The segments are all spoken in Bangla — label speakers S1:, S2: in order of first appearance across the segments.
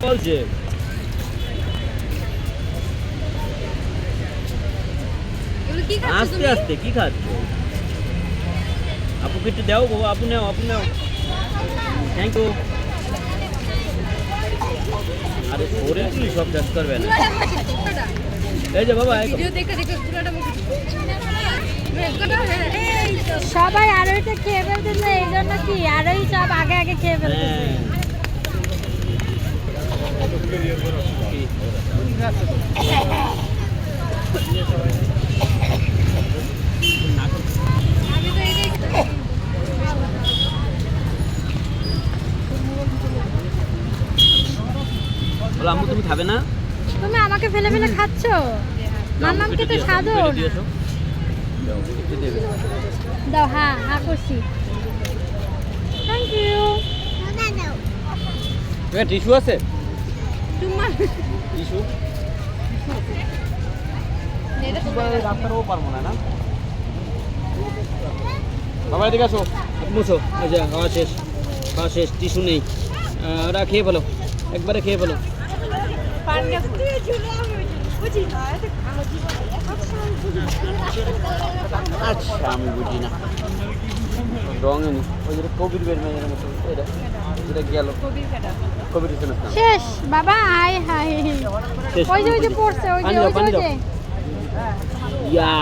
S1: বলছে আস্তে আস্তে কি খাচ্ছ? আপুকে একটু দাও বাবা, আপু নাও, আপু নাও। Thank you. আরে ওরে কি সব শেষ করবে না। এই যে বাবা
S2: সবাই আরোইটা খেয়ে ফেলতেছে, এই জন্য কি আরোই সব আগে আগে খেয়ে ফেলতেছে।
S1: বলো আম্মু তুমি খাবে না?
S2: তুমি আমাকে ফেলে ফেলে খাচ্ছ। মামামকে তো সাদো দাও। হ্যাঁ হ্যাঁ করছি। Thank you.
S1: টিস্যু আছে?
S2: তোমার
S1: টিস্যু ডাক্তারও পারবো না। বাবা এদিকে আসো, মুছো। এই যে খাওয়া শেষ, খাওয়া শেষ, টিস্যু নেই। ওরা খেয়ে ফেলো, একবারে খেয়ে ফেলো। আচ্ছা আমি বুঝি না রঙে নি ওই যে কবির বের মেয়ের মতো এটা গেল কবির
S2: শেষ বাবা। হাই হাই ওই যে পড়ছে, ওই যে
S1: ইয়া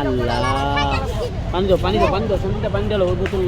S1: আল্লাহ। পানি দাও, সন্ধ্যা পানি দাও, বোতল